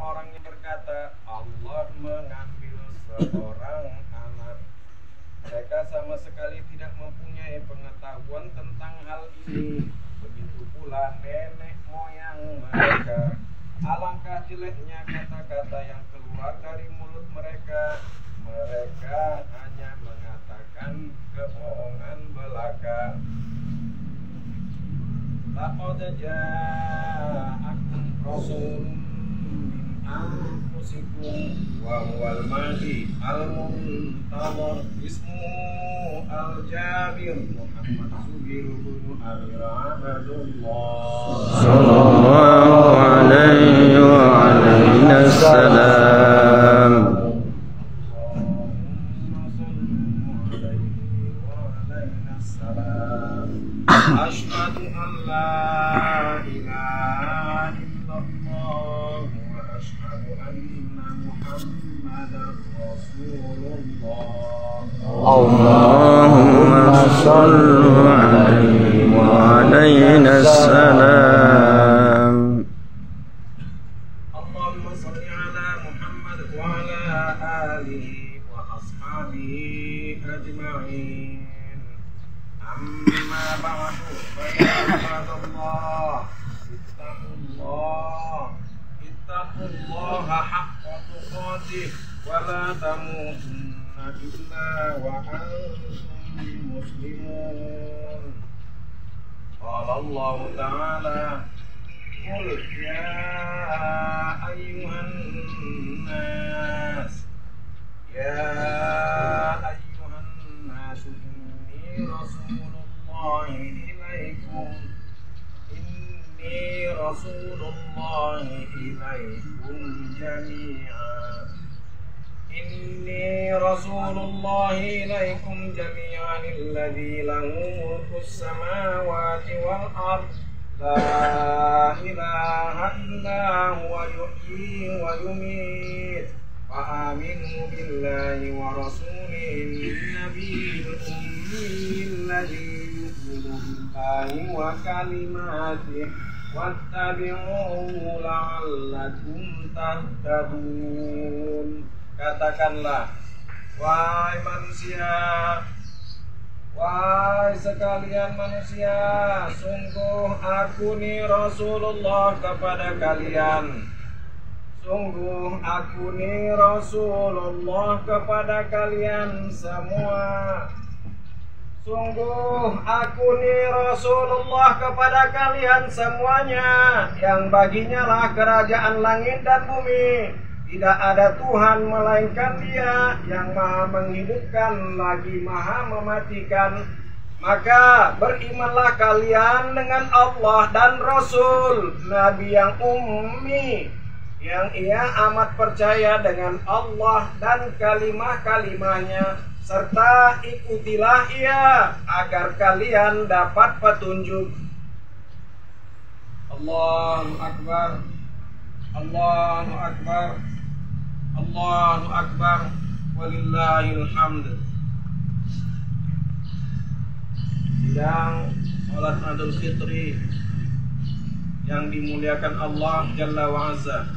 orang yang berkata Allah mengambil seorang anak. Mereka sama sekali tidak mempunyai pengetahuan tentang hal ini. Begitu pula nenek moyang mereka. Alangkah jeleknya kata-kata yang keluar dari mulut mereka. Mereka hanya mengatakan kebohongan belaka. Laqad ja'akum rasulun min anfusikum wa huwal mahdi al-muntazar ismuhu al-Jabir Muhammad Zubir bin Amir Abdullah sallallahu alaihi wa alaina salam. Asyhadu an la ilaha illallah wa asyhadu anna Muhammadar Rasulullah. Allahumma shalli alaihi wa alaina salam. Allahumma shalli ala Muhammad wa ala alihi wa ashabihi ajma'in. Amma ba'du fa ya ibadallah ittaqullaha haqqa tuqatih wa la tamutunna illa wa antum muslimun. Qala Allah ta'ala qul ya ayyuhan nas inni rasulullahi ilaikum jami'an alladhi lahu mulkus samawati wal ard la ilaha illa huwa yuhyi wa yumiit fa aminu billahi wa rasulihi nabiyil ummi alladhi yu'minu billahi wa kalimatihi wattabi'uhu la'allakum tahtadun. Katakanlah, wahai manusia, wahai sekalian manusia, sungguh aku ni Rasulullah kepada kalian. Sungguh aku ni Rasulullah kepada kalian semua. Sungguh aku ni Rasulullah kepada kalian semuanya, yang baginya lah kerajaan langit dan bumi. Tidak ada Tuhan melainkan Dia yang maha menghidupkan lagi maha mematikan. Maka berimanlah kalian dengan Allah dan Rasul, Nabi yang ummi, yang ia amat percaya dengan Allah dan kalimah-kalimahnya, serta ikutilah ia agar kalian dapat petunjuk. Allahu Akbar, Allahu Akbar, Allahu Akbar, walillahil hamd. Sidang salat Idul Fitri yang dimuliakan Allah Jalla wa Azza.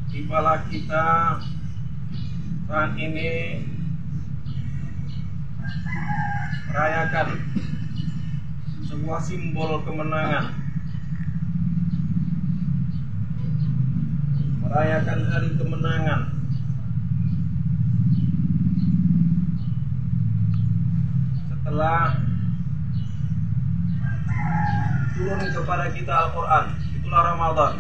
Tibalah kita saat ini merayakan sebuah simbol kemenangan, merayakan hari kemenangan. Setelah turun kepada kita Al-Quran, itulah Ramadan.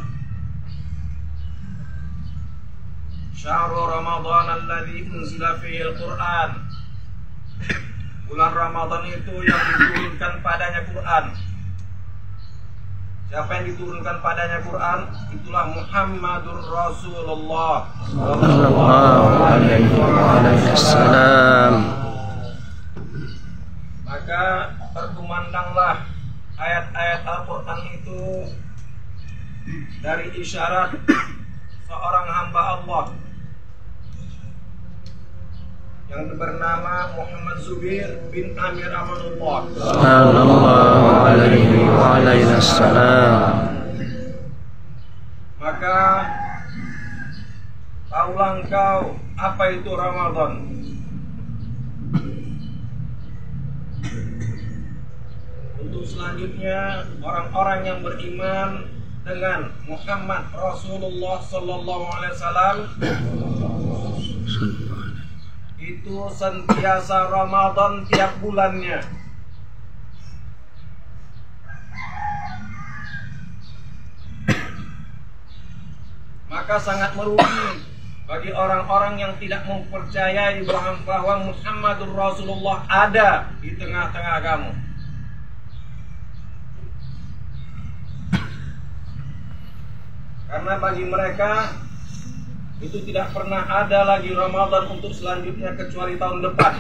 Syahrul Ramadan alladzi unzila fihi al-Quran. Bulan Ramadan itu yang diturunkan padanya Quran. Siapa yang diturunkan padanya Quran? Itulah Muhammadur Rasulullah sallallahu alaihi wasallam. Maka terkumandanglah ayat-ayat Al-Quran itu dari isyarat seorang hamba Allah yang bernama Muhammad Zubir bin Amir Abdullah sallallahu alaihi wasallam. Waalaikumsalam. Maka tahulah engkau apa itu Ramadan. Untuk selanjutnya orang-orang yang beriman dengan Muhammad Rasulullah Sallallahu Alaihi Wasallam itu sentiasa Ramadan tiap bulannya. Maka sangat merugi bagi orang-orang yang tidak mempercayai bahwa Muhammadur Rasulullah ada di tengah-tengah kamu. Karena bagi mereka itu tidak pernah ada lagi Ramadan untuk selanjutnya kecuali tahun depan.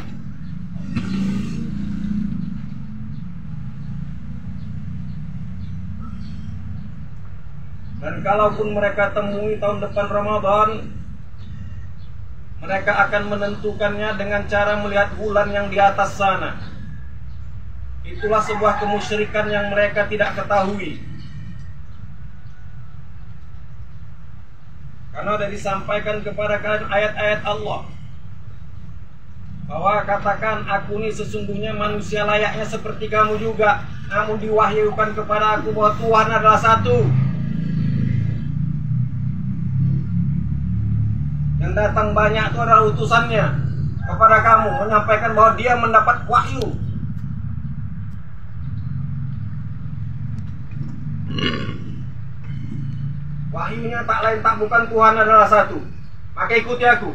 Dan kalaupun mereka temui tahun depan Ramadan, mereka akan menentukannya dengan cara melihat bulan yang di atas sana. Itulah sebuah kemusyrikan yang mereka tidak ketahui. Karena sudah disampaikan kepada kalian ayat-ayat Allah bahwa katakan, aku ini sesungguhnya manusia layaknya seperti kamu juga, namun diwahyukan kepada aku bahwa Tuhan adalah satu. Yang datang banyak itu adalah utusannya kepada kamu, menyampaikan bahwa dia mendapat wahyu. Wahyunya tak lain tak bukan Tuhan adalah satu. Maka ikuti aku.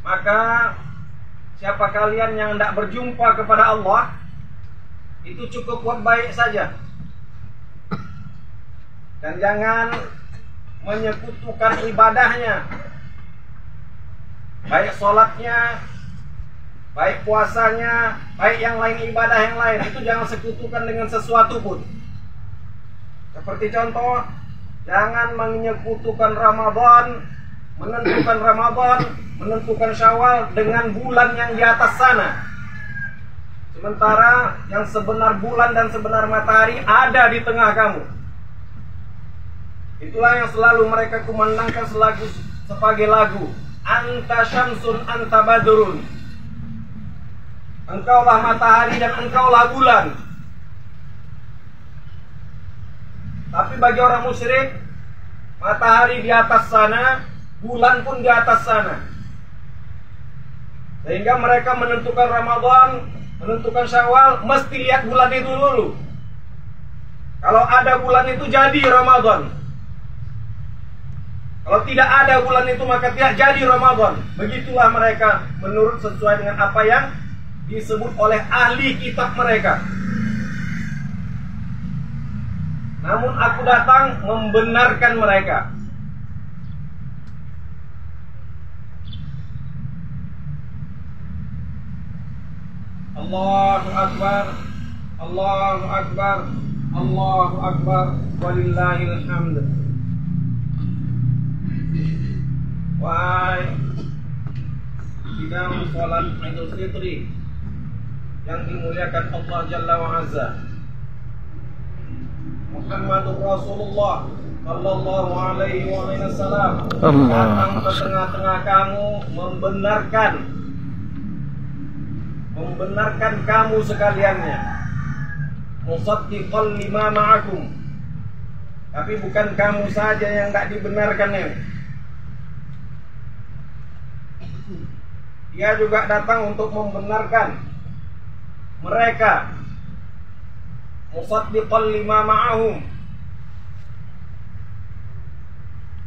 Maka siapa kalian yang tidak berjumpa kepada Allah, itu cukup buat baik saja. Dan jangan menyekutukan ibadahnya, baik sholatnya, baik puasanya, baik yang lain ibadah yang lain, itu jangan sekutukan dengan sesuatu pun. Seperti contoh, jangan menyekutukan Ramadan, menentukan Syawal dengan bulan yang di atas sana. Sementara yang sebenar bulan dan sebenar matahari ada di tengah kamu. Itulah yang selalu mereka kumandangkan sebagai lagu. Anta syamsun anta badrun. Engkaulah matahari dan engkaulah bulan. Tapi bagi orang musyrik, matahari di atas sana, bulan pun di atas sana. Sehingga mereka menentukan Ramadan, menentukan Syawal, mesti lihat bulan itu dulu. Kalau ada bulan itu jadi Ramadan. Kalau tidak ada bulan itu maka tidak jadi Ramadan. Begitulah mereka menurut sesuai dengan apa yang disebut oleh ahli kitab mereka. Namun aku datang membenarkan mereka. Allahu Akbar, Allahu Akbar, Allahu Akbar, walillahil hamd. Wahai sidang salat Idul Fitri yang dimuliakan Allah Jalla wa Azza, Muhammadur Rasulullah Sallallahu Alaihi Wasallam datang ke tengah-tengah kamu membenarkan kamu sekaliannya, musaddiqan lima ma'akum. Tapi bukan kamu saja yang tidak dibenarkannya. Dia juga datang untuk membenarkan mereka, musaddiqan lima ma'ahum.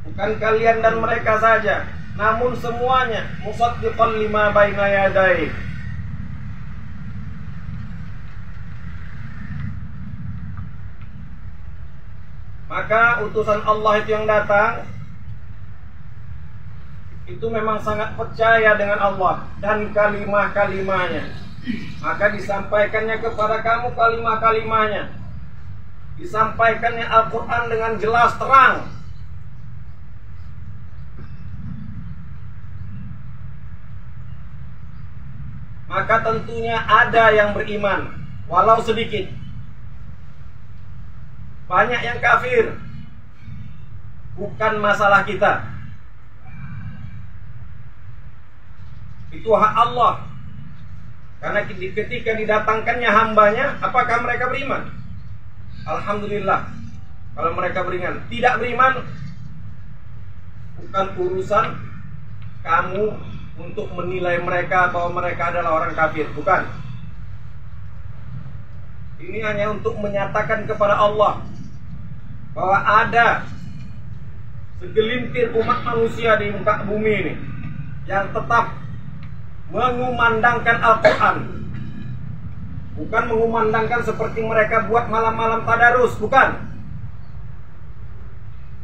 Bukan kalian dan mereka saja, namun semuanya, musaddiqan lima baina yadai. Maka utusan Allah itu yang datang itu memang sangat percaya dengan Allah dan kalimah-kalimahnya. Maka disampaikannya kepada kamu kalimah-kalimahnya. Disampaikannya Al-Quran dengan jelas terang. maka tentunya ada yang beriman, walau sedikit. Banyak yang kafir. Bukan masalah kita. Itu hak Allah. Karena ketika didatangkannya hambanya, apakah mereka beriman? Alhamdulillah. Kalau mereka beriman. Tidak beriman, bukan urusan kamu untuk menilai mereka bahwa mereka adalah orang kafir. Bukan. Ini hanya untuk menyatakan kepada Allah bahwa ada segelintir umat manusia di muka bumi ini yang tetap mengumandangkan Al-Quran. Bukan mengumandangkan seperti mereka buat malam-malam tadarus, bukan.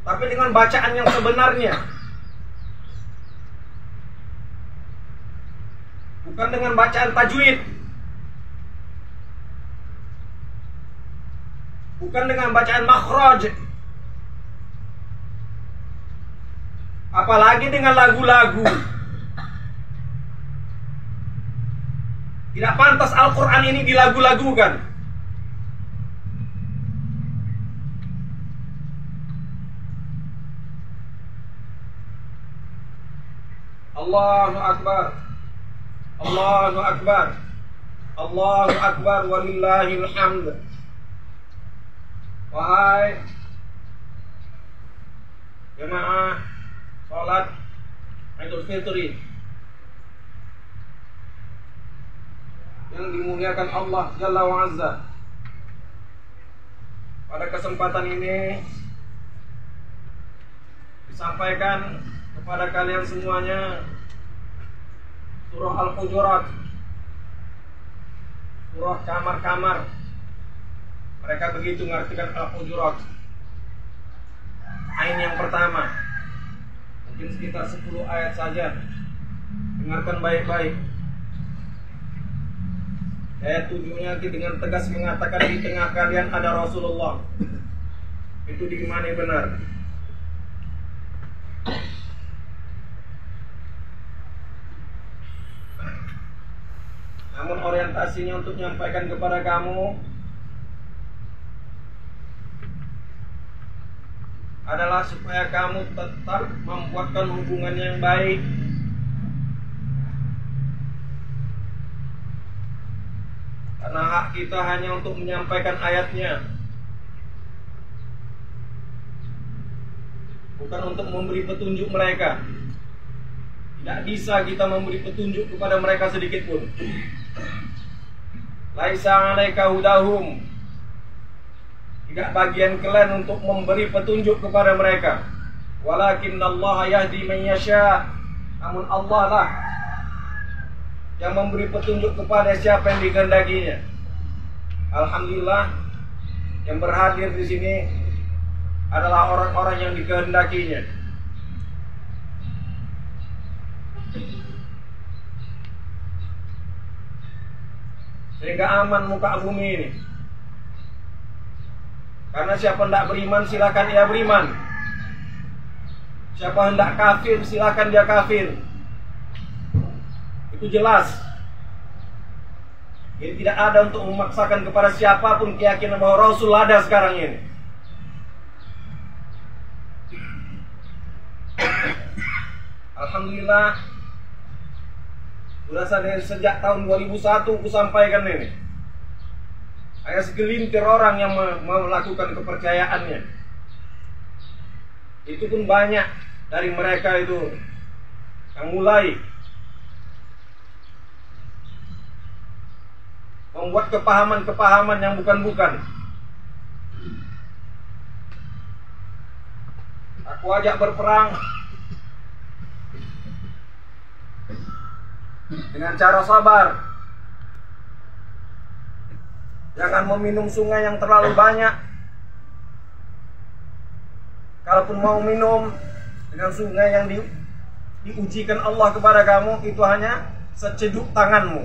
Tapi dengan bacaan yang sebenarnya. Bukan dengan bacaan tajwid. Bukan dengan bacaan makhraj. Apalagi dengan lagu-lagu. Tidak pantas Al-Quran ini dilagu-lagukan. Allahu Akbar. Allahu Akbar. Allahu Akbar walillahil hamd. Wahai jemaah salat Idul Fitri yang dimuliakan Allah Jalla wa Azza, pada kesempatan ini disampaikan kepada kalian semuanya surah Al-Hujurat, surah kamar-kamar. Mereka begitu mengartikan Al-Hujurat. Ain yang pertama, mungkin sekitar 10 ayat saja. Dengarkan baik-baik. Ayat 7-nya dengan tegas mengatakan di tengah kalian ada Rasulullah. Itu diimani benar. Namun orientasinya untuk menyampaikan kepada kamu adalah supaya kamu tetap membuatkan hubungan yang baik. Karena hak kita hanya untuk menyampaikan ayatnya, bukan untuk memberi petunjuk mereka. Tidak bisa kita memberi petunjuk kepada mereka sedikit pun. Laisa 'alaika hudahum. Tidak bagian kalian untuk memberi petunjuk kepada mereka. Walakinnallaha yahdi man yasha. Namun Allah lah yang memberi petunjuk kepada siapa yang dikehendakinya. Alhamdulillah, yang berhadir di sini adalah orang-orang yang dikehendakinya. Sehingga aman muka bumi ini. Karena siapa hendak beriman silakan ia beriman. Siapa hendak kafir silakan dia kafir. Itu jelas. Jadi tidak ada untuk memaksakan kepada siapapun keyakinan bahwa Rasul ada sekarang ini. Alhamdulillah, sudah sejak tahun 2001 aku sampaikan ini. Hanya segelintir orang yang melakukan kepercayaannya. Itu pun banyak dari mereka itu yang mulai membuat kepahaman-kepahaman yang bukan-bukan. Aku ajak berperang dengan cara sabar. Jangan meminum sungai yang terlalu banyak. Kalaupun mau minum dengan sungai yang diujikan Allah kepada kamu, itu hanya seceduk tanganmu.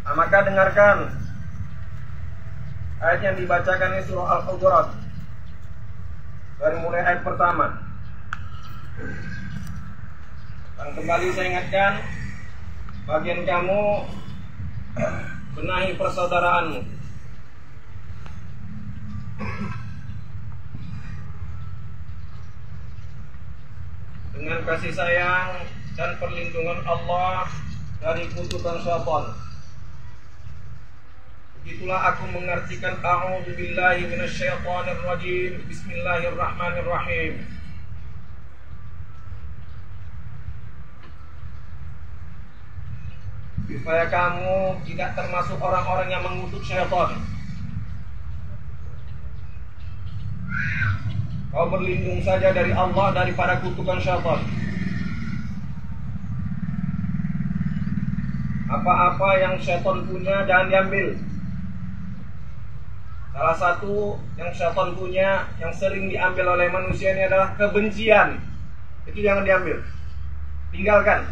Nah, maka dengarkan Ayat yang dibacakan ini surah Al-Hujurat. Dari mulai ayat pertama. Dan kembali saya ingatkan, bagian kamu benahi persaudaraanmu. Dengan kasih sayang dan perlindungan Allah dari kutukan syaitan. Begitulah aku mengartikan a'udzubillahi minasyaitonirrajim. Bismillahirrahmanirrahim. Supaya kamu tidak termasuk orang-orang yang mengutuk syaitan. Kau berlindung saja dari Allah daripada kutukan syaitan. Apa-apa yang syaitan punya jangan diambil. Salah satu yang syaitan punya yang sering diambil oleh manusia ini adalah kebencian. Itu jangan diambil, tinggalkan.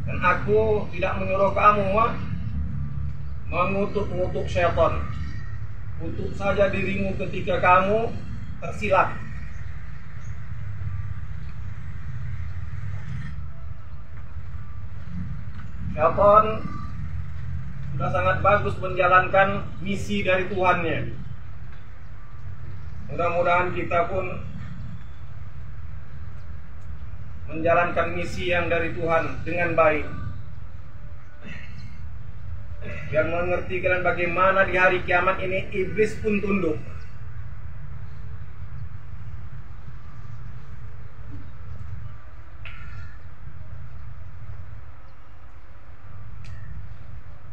Dan aku tidak menyuruh kamu mengutuk syaitan. Kutuk saja dirimu ketika kamu tersilap. Syaitan sudah sangat bagus menjalankan misi dari Tuhannya. Mudah-mudahan kita pun menjalankan misi yang dari Tuhan dengan baik. Biar mengerti kalian bagaimana di hari kiamat ini iblis pun tunduk.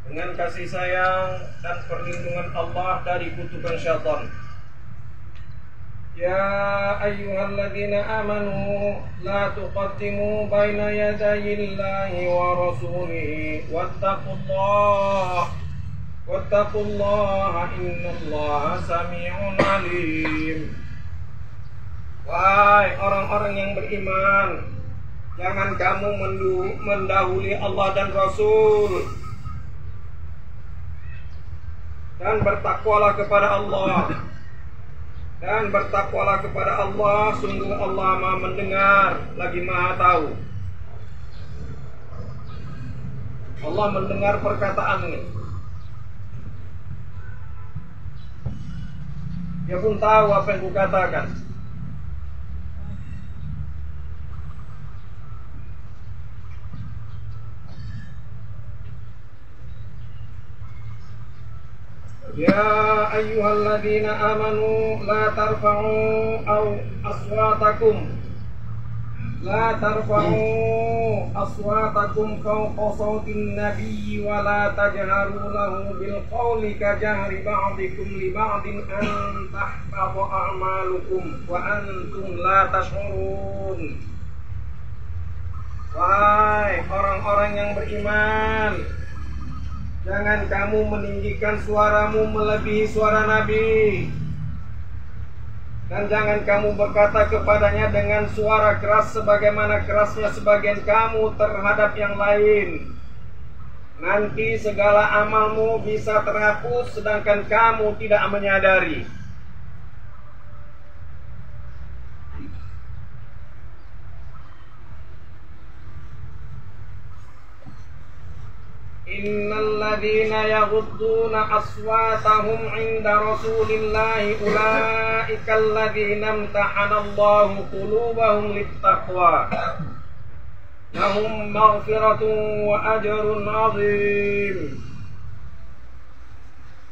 Dengan kasih sayang dan perlindungan Allah dari kutukan syaitan. Ya ayyuhalladzina amanu la tuqaddimu baina yadayillahi wa rasulihi wattaqullaha innallaha sami'un alim. Wahai orang-orang yang beriman, jangan kamu mendahului Allah dan Rasul. Dan bertakwalah kepada Allah. Dan bertakwalah kepada Allah. Sungguh Allah Maha mendengar lagi Maha tahu. Allah mendengar perkataanmu. Dia pun tahu apa yang kukatakan. Ya ayyuhalladzina amanu la tarfa'u aswatakum fawqa sawtin nabiyyi wa la tajharu lahu bil qawli ka jahri ba'dikum li ba'din an tahbata a'malukum wa antum la tash'urun. Wahai orang-orang yang beriman, jangan kamu meninggikan suaramu melebihi suara Nabi. Dan jangan kamu berkata kepadanya dengan suara keras sebagaimana kerasnya sebagian kamu terhadap yang lain. Nanti segala amalmu bisa terhapus sedangkan kamu tidak menyadari. Innal ladzina yaghudduna aswatahum 'inda Rasulillahi ulaikal ladzina imtahanallahu qulubahum littaqwa lahum maghfiratun wa ajrun 'azim.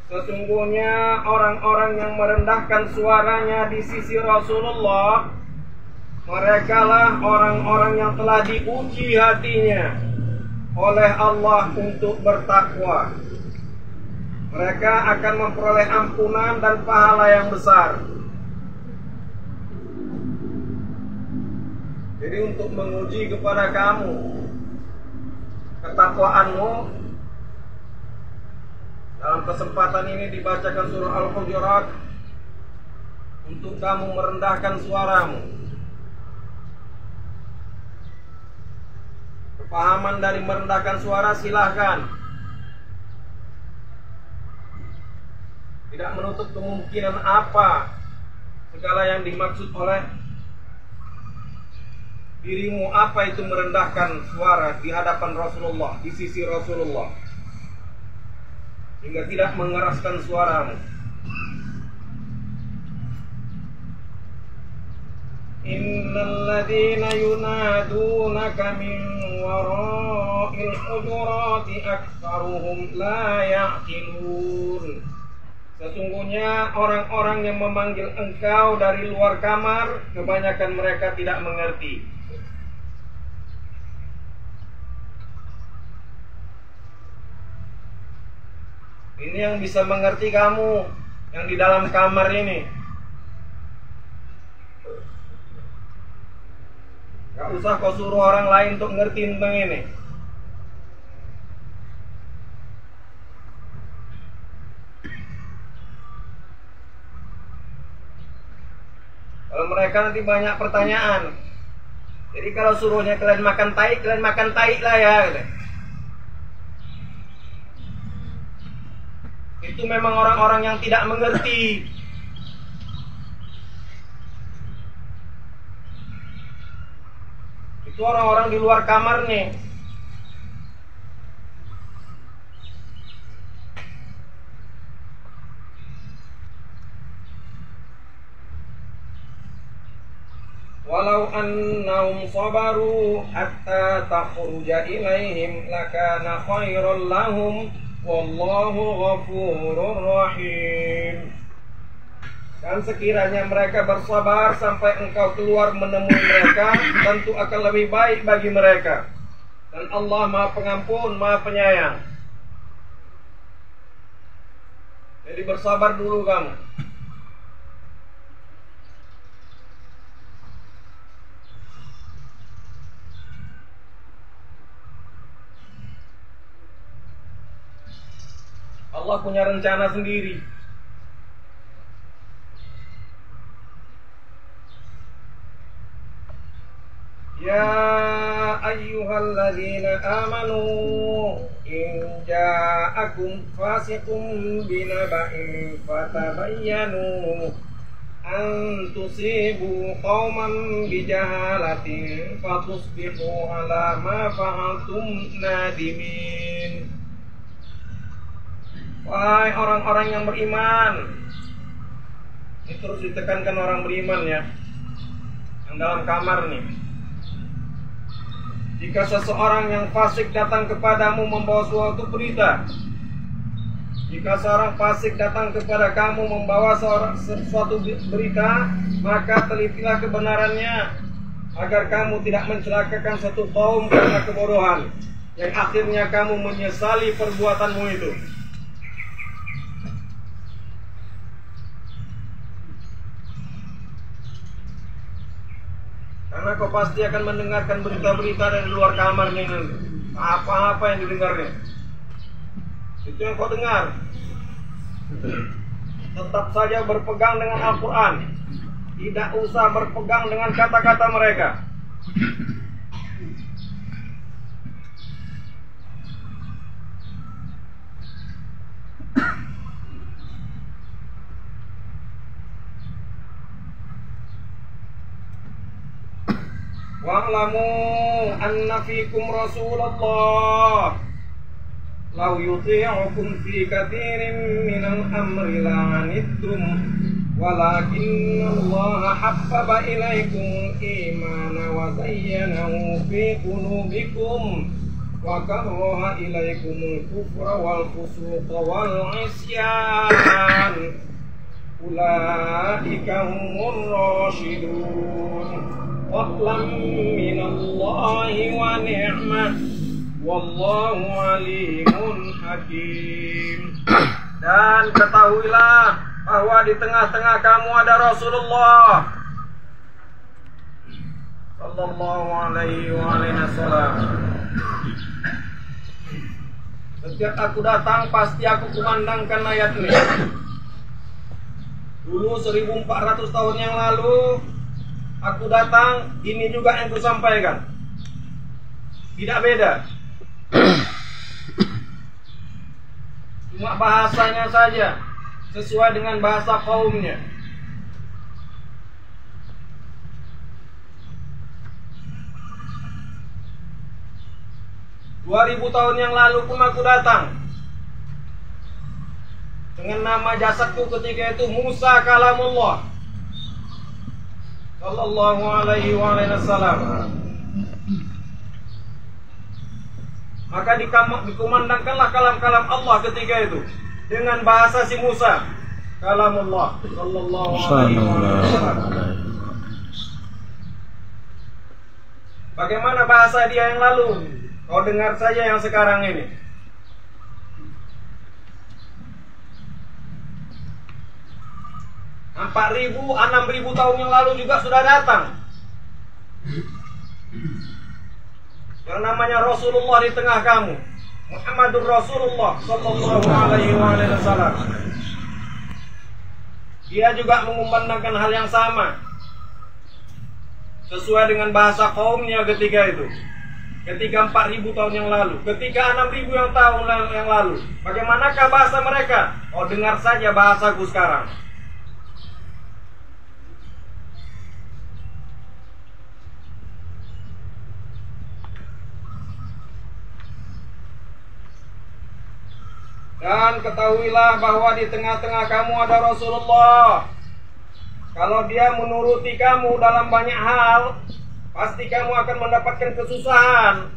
Sesungguhnya orang-orang yang merendahkan suaranya di sisi Rasulullah, merekalah orang-orang yang telah diuji hatinya oleh Allah untuk bertakwa. Mereka akan memperoleh ampunan dan pahala yang besar. Jadi untuk menguji kepada kamu ketakwaanmu, dalam kesempatan ini dibacakan surah Al-Hujurat untuk kamu merendahkan suaramu. pahaman dari merendahkan suara, silahkan. Tidak menutup kemungkinan apa segala yang dimaksud oleh dirimu, apa itu merendahkan suara di hadapan Rasulullah, di sisi Rasulullah, hingga tidak mengeraskan suaramu. Innal ladzina yunadunaka min wara'il hujurati aktsaruhum la ya'qilun. Sesungguhnya orang-orang yang memanggil engkau dari luar kamar, kebanyakan mereka tidak mengerti. Ini yang bisa mengerti kamu yang di dalam kamar ini. Gak usah kau suruh orang lain untuk ngerti tentang ini. Kalau mereka nanti banyak pertanyaan. Jadi kalau suruhnya kalian makan tai lah ya. Itu memang orang-orang yang tidak mengerti. Itu orang-orang di luar kamar nih. Walau annahum sabaru hatta takhruja ilaihim lakana khairan lahum wallahu ghafurur rahim. Dan sekiranya mereka bersabar sampai engkau keluar menemui mereka, tentu akan lebih baik bagi mereka. Dan Allah Maha Pengampun, Maha Penyayang. Jadi bersabar dulu kamu. Allah punya rencana sendiri. Ya ayyuhalladzina amanu in ja'akum fasiqun binaba'in fatabayyanu an tusibu qauman bijahalatin fatusbihu ala ma fa'altum nadimin. Wahai orang-orang yang beriman. Ini terus ditekankan orang beriman ya, yang dalam kamar nih. Jika seseorang yang fasik datang kepadamu membawa suatu berita, jika seorang fasik datang kepada kamu membawa suatu berita, maka telitilah kebenarannya, agar kamu tidak mencelakakan satu kaum karena kebodohan, yang akhirnya kamu menyesali perbuatanmu itu. Karena kau pasti akan mendengarkan berita-berita dari luar kamar nih nanti. Apa-apa yang didengarnya, itu yang kau dengar. Tetap saja berpegang dengan Al-Quran. Tidak usah berpegang dengan kata-kata mereka. Wa'lamu anna fikum Rasulullah law yuti'ukum fi katsirin minal amri la'anittum walakinna Allah habbaba ilaikum imana wa zayyanahu fi qulubikum wa karraha ilaikumul kufra wal fusuqa wal isyan ulaika humur rasyidun. Wa'lam minallahi wa ni'mah wallahu alimun hakim. Dan ketahuilah bahwa di tengah-tengah kamu ada Rasulullah sallallahu alaihi wasallam. Setiap aku datang pasti aku kumandangkan ayat ini. Dulu 1400 tahun yang lalu aku datang, ini juga yang kusampaikan. tidak beda. Cuma bahasanya saja sesuai dengan bahasa kaumnya. Dua 2000 tahun yang lalu pun aku datang dengan nama jasadku ketika itu Musa kalamullah sallallahu alaihi wasallam. Maka dikumandangkanlah kalam-kalam Allah ketika itu dengan bahasa si Musa kalamullah sallallahu alaihi wasallam. Bagaimana bahasa dia yang lalu? Kau dengar saja yang sekarang ini. Empat 6.000 tahun yang lalu juga sudah datang yang namanya Rasulullah di tengah kamu, Muhammadur Rasulullah sallallahu alaihi wasallam. Dia juga mengumandangkan hal yang sama sesuai dengan bahasa kaumnya ketika itu. Ketika 4.000 tahun yang lalu, ketika 6.000 tahun yang lalu, bagaimanakah bahasa mereka? Oh, dengar saja bahasaku sekarang. Dan ketahuilah bahwa di tengah-tengah kamu ada Rasulullah. Kalau dia menuruti kamu dalam banyak hal, pasti kamu akan mendapatkan kesusahan.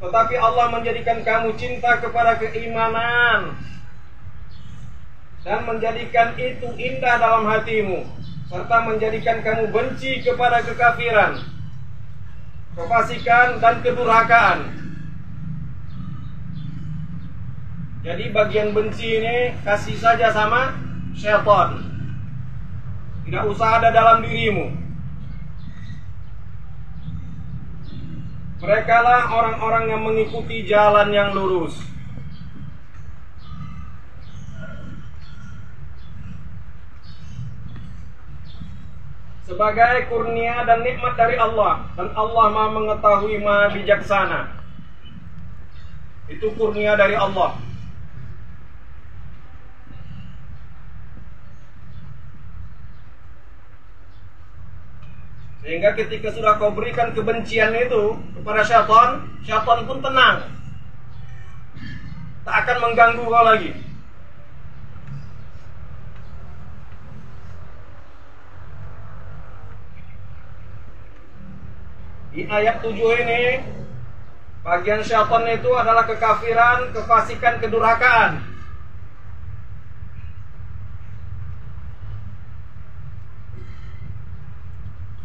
Tetapi Allah menjadikan kamu cinta kepada keimanan dan menjadikan itu indah dalam hatimu, serta menjadikan kamu benci kepada kekafiran, kefasikan, dan kedurhakaan. Jadi bagian benci ini kasih saja sama syaitan. Tidak usah ada dalam dirimu. Merekalah orang-orang yang mengikuti jalan yang lurus. Sebagai kurnia dan nikmat dari Allah, dan Allah Maha mengetahui, Maha bijaksana. Itu kurnia dari Allah. Sehingga ketika sudah kau berikan kebencian itu kepada syaitan, syaitan pun tenang, tak akan mengganggu kau lagi. Di ayat 7 ini, bagian syaitan itu adalah kekafiran, kefasikan, kedurhakaan.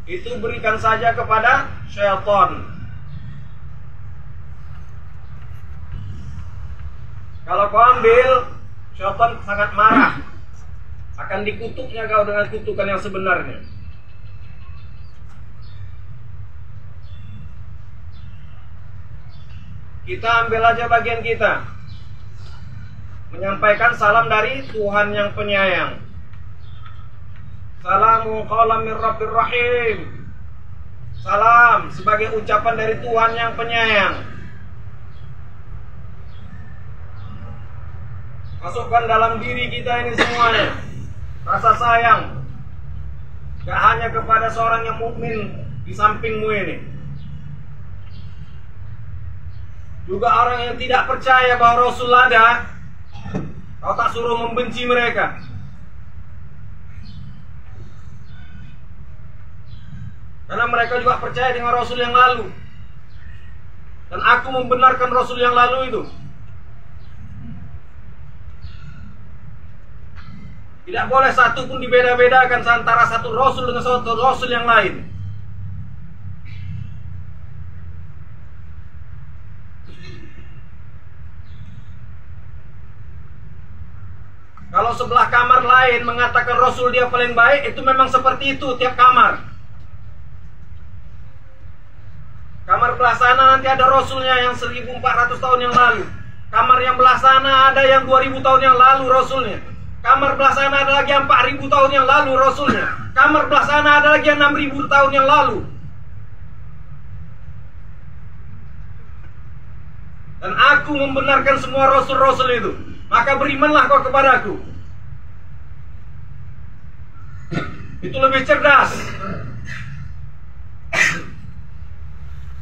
Itu berikan saja kepada syaitan. Kalau kau ambil, syaitan sangat marah, akan dikutuknya kau dengan kutukan yang sebenarnya. Kita ambil aja bagian kita, menyampaikan salam dari Tuhan yang penyayang. Salamu qawlan min Rabbir Rahim. Salam sebagai ucapan dari Tuhan yang penyayang. Masukkan dalam diri kita ini semuanya rasa sayang, gak hanya kepada seorang yang mukmin di sampingmu ini, juga orang yang tidak percaya bahwa Rasul ada. Kau tak suruh membenci mereka. Karena mereka juga percaya dengan Rasul yang lalu. Dan aku membenarkan Rasul yang lalu itu. Tidak boleh satu pun dibeda-bedakan antara satu Rasul dengan satu Rasul yang lain. Kalau sebelah kamar lain mengatakan Rasul dia paling baik, itu memang seperti itu tiap kamar. Kamar belah sana nanti ada Rasulnya yang 1400 tahun yang lalu. Kamar yang belah sana ada yang 2000 tahun yang lalu Rasulnya. Kamar belah sana ada lagi yang 4000 tahun yang lalu Rasulnya. Kamar belah sana ada lagi yang 6000 tahun yang lalu. dan aku membenarkan semua rasul-rasul itu, maka berimanlah kau kepadaku. Itu lebih cerdas.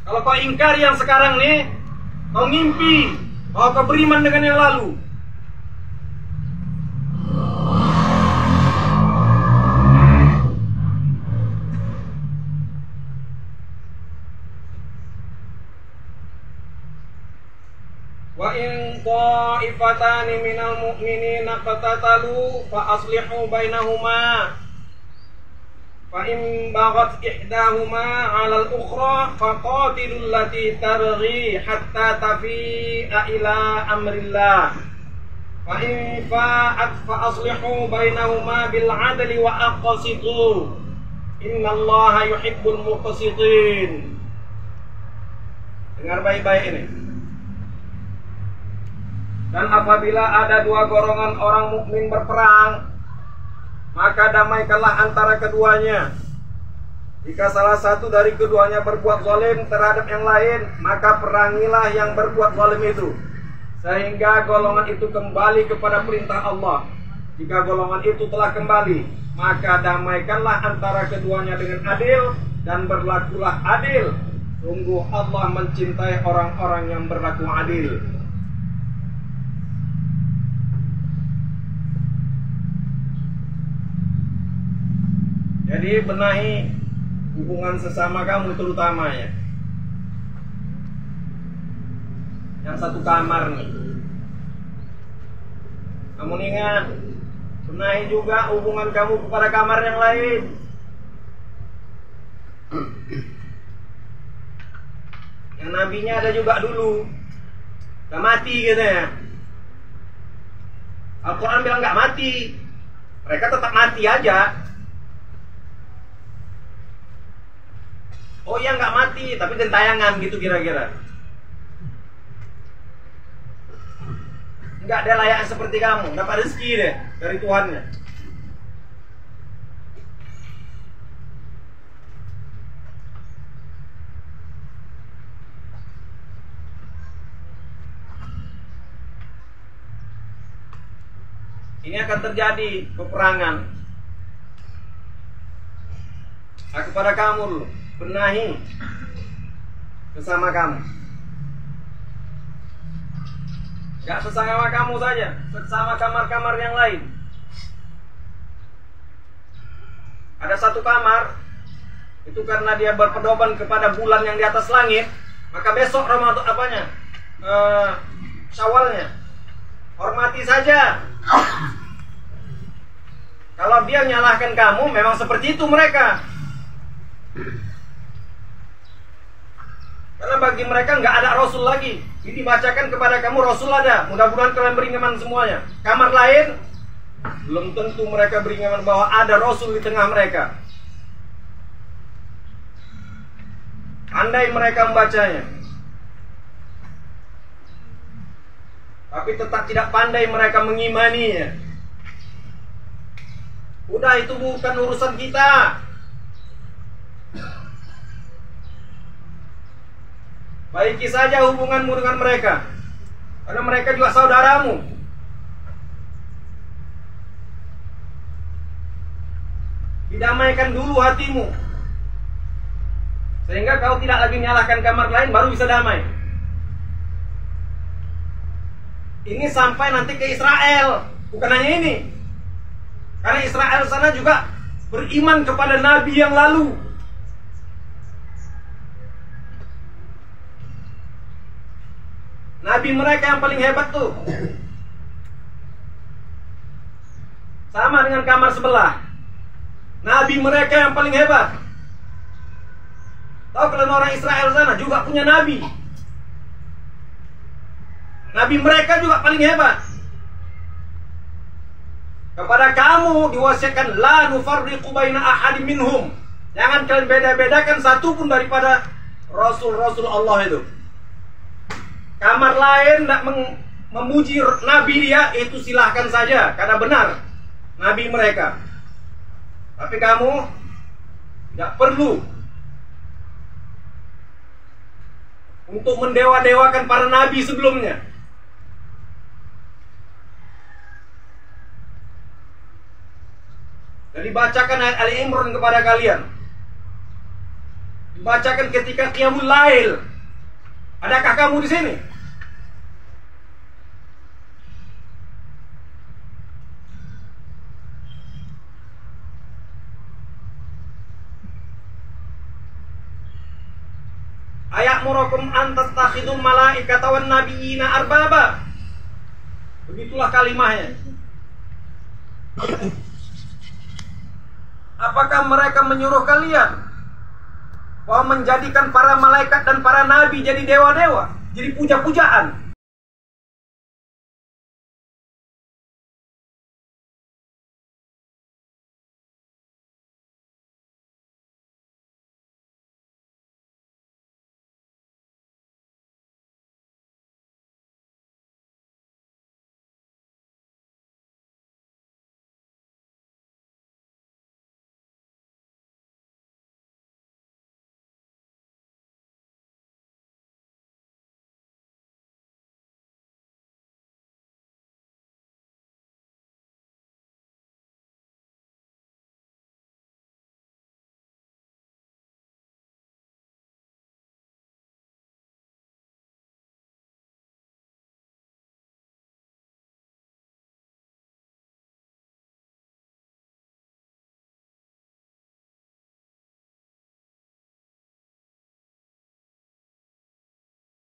Kalau kau ingkar yang sekarang nih, kau ngimpi bahwa kau beriman dengan yang lalu. Wa in ta'ifatani minal mu'minina qatatalu fa aslihu bainahuma fa in baghat ihdahuma 'alal ukhra fa qatilul lati tabghi hatta tafi'a ila amrillah fa in fa'at fa aslihu bainahuma bil 'adli wa aqsitu innallaha yuhibbul muqsitin. Dengar baik-baik ini. Dan apabila ada dua golongan orang mukmin berperang, maka damaikanlah antara keduanya. Jika salah satu dari keduanya berbuat zalim terhadap yang lain, maka perangilah yang berbuat zalim itu, sehingga golongan itu kembali kepada perintah Allah. Jika golongan itu telah kembali, maka damaikanlah antara keduanya dengan adil, dan berlakulah adil. Sungguh Allah mencintai orang-orang yang berlaku adil. Jadi benahi hubungan sesama kamu terutama ya. Yang satu kamar nih. Kamu ingat, benahi juga hubungan kamu kepada kamar yang lain. Yang nabinya ada juga dulu, gak mati gitu ya. Al-Quran bilang gak mati, mereka tetap mati aja. Oh iya nggak mati, tapi gentayangan gitu kira-kira. Nggak ada layak seperti kamu, dapat rezeki deh dari Tuhannya. Ini akan terjadi peperangan. Aku pada kamu dulu. Benahi bersama kamu. Gak sesama kamu saja, bersama kamar-kamar yang lain. Ada satu kamar, itu karena dia berpedoman kepada bulan yang di atas langit, maka besok Ramadan Syawalnya hormati saja. Kalau dia menyalahkan kamu, memang seperti itu mereka. Karena bagi mereka nggak ada Rasul lagi. Ini dibacakan kepada kamu Rasul ada. Mudah-mudahan kalian beriman semuanya. Kamar lain belum tentu mereka beriman bahwa ada Rasul di tengah mereka. Andai mereka membacanya, tapi tetap tidak pandai mereka mengimaninya. Udah, itu bukan urusan kita. Baiki saja hubunganmu dengan mereka, karena mereka juga saudaramu. Didamaikan dulu hatimu, sehingga kau tidak lagi menyalahkan kamar lain, baru bisa damai. Ini sampai nanti ke Israel, bukan hanya ini. Karena Israel sana juga beriman kepada Nabi yang lalu. Nabi mereka yang paling hebat tuh. Sama dengan kamar sebelah. Nabi mereka yang paling hebat. Tahu kalian orang Israel sana juga punya nabi. Nabi mereka juga paling hebat. Kepada kamu diwasiatkan la nufarriqu baina ahadin minhum. Jangan kalian beda-bedakan satu pun daripada Rasul-Rasul Allah itu. Kamar lain tidak memuji Nabi dia, itu silahkan saja, karena benar Nabi mereka. Tapi kamu tidak perlu untuk mendewa-dewakan para nabi sebelumnya. Dan dibacakan ayat Ali Imran kepada kalian. Dibacakan ketika Qiyamul Lail. Adakah kamu di sini? Ayat murakum antattakhidul malaikata wan nabiyina arbaba. Begitulah kalimahnya. Apakah mereka menyuruh kalian bahwa menjadikan para malaikat dan para nabi jadi dewa-dewa, jadi puja-pujaan?